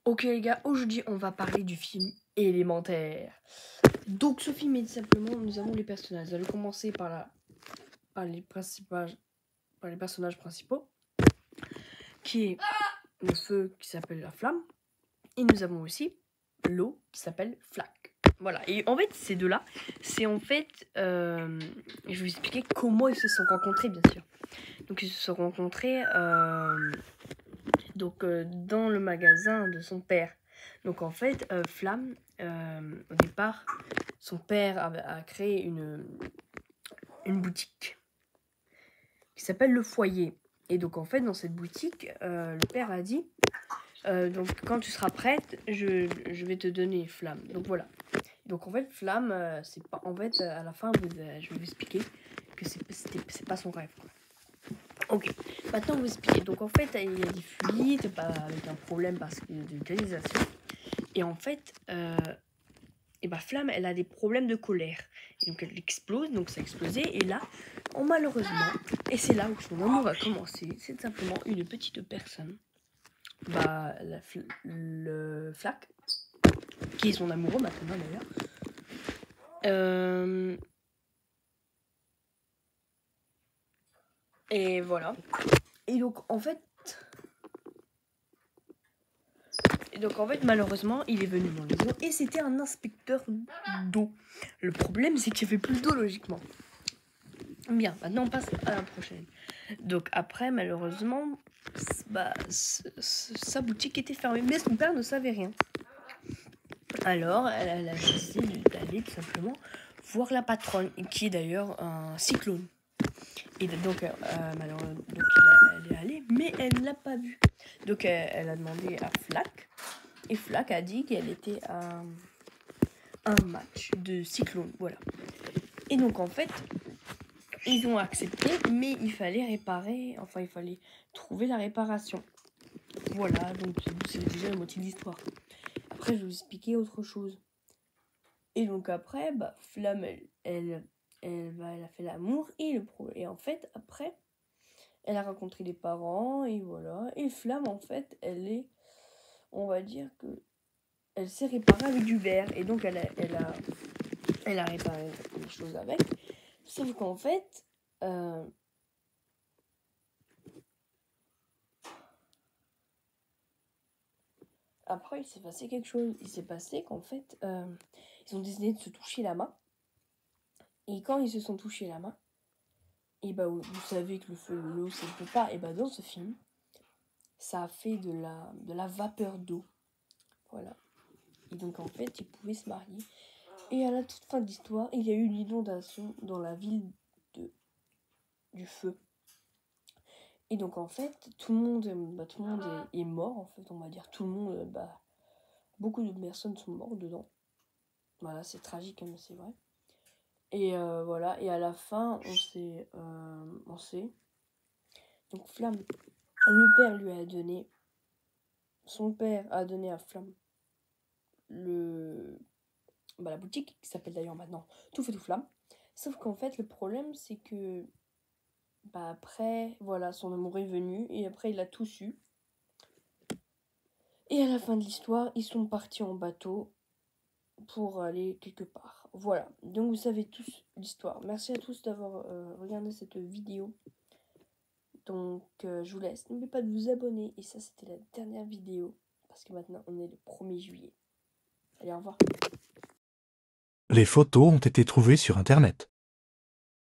Ok les gars, aujourd'hui on va parler du film Élémentaire. Donc ce film est simplement, nous avons les personnages. Nous allons commencer par les personnages principaux, qui est le feu qui s'appelle la flamme, et nous avons aussi l'eau qui s'appelle Flaque. Voilà, et en fait ces deux-là, c'est en fait, je vais vous expliquer comment ils se sont rencontrés bien sûr. Donc ils se sont rencontrés dans le magasin de son père. Donc en fait, Flamme, au départ, son père a créé une boutique qui s'appelle Le Foyer. Et donc en fait, dans cette boutique, le père a dit, donc quand tu seras prête, je vais te donner Flamme. Donc voilà. Donc en fait, Flamme, c'est pas, en fait, à la fin, je vais vous expliquer que c'est pas son rêve, quoi. Ok, maintenant on va expliquer. Donc en fait, il y a des fuites, avec un problème parce qu'il y a de l'utilisation. Et en fait, Flamme, elle a des problèmes de colère. Et donc elle explose, donc ça a explosé. Et là, malheureusement, et c'est là où son amour va commencer, c'est simplement une petite personne. Le Flaque, qui est son amoureux maintenant d'ailleurs. Et voilà. Et donc en fait, malheureusement, il est venu dans les eaux et c'était un inspecteur d'eau. Le problème, c'est qu'il n'y avait plus d'eau, logiquement. Bien, maintenant on passe à la prochaine. Donc après, malheureusement, sa boutique était fermée, mais son père ne savait rien. Alors, elle a décidé d'aller tout simplement voir la patronne, qui est d'ailleurs un cyclone. Et donc, malheureusement, elle est allée, mais elle ne l'a pas vu. Donc, elle a demandé à Flaque. Et Flaque a dit qu'elle était à un match de cyclone, voilà. Et donc en fait, ils ont accepté, mais il fallait réparer, enfin il fallait trouver la réparation. Voilà, donc c'est déjà la moitié de l'histoire. Après, je vais vous expliquer autre chose. Et donc après, Flamme, elle a fait l'amour, et en fait, après, elle a rencontré les parents, et voilà. Et Flamme, en fait, on va dire que elle s'est réparée avec du verre, et donc elle a réparé les choses avec. Sauf qu'en fait, après il s'est passé quelque chose. Il s'est passé qu'en fait, ils ont décidé de se toucher la main. Et quand ils se sont touchés la main, et vous savez que le feu et l'eau, ça ne peut pas. Et dans ce film, ça a fait de la vapeur d'eau. Voilà. Et donc en fait, ils pouvaient se marier. Et à la toute fin de l'histoire, il y a eu une inondation dans la ville du feu. Et donc en fait, tout le monde est mort, en fait, on va dire. Tout le monde, beaucoup de personnes sont mortes dedans. Voilà, c'est tragique, mais c'est vrai. Et voilà, et à la fin, on sait. Donc Flamme, le père lui a donné, son père a donné à Flamme la boutique, qui s'appelle d'ailleurs maintenant Tout Feu Tout Flamme. Sauf qu'en fait, le problème, c'est que après, voilà, son amour est venu, et après, il a tout su. Et à la fin de l'histoire, ils sont partis en bateau pour aller quelque part. Voilà, donc vous savez tous l'histoire. Merci à tous d'avoir regardé cette vidéo. Donc je vous laisse, n'oubliez pas de vous abonner. Et ça, c'était la dernière vidéo, parce que maintenant on est le 1er juillet. Allez, au revoir. Les photos ont été trouvées sur Internet.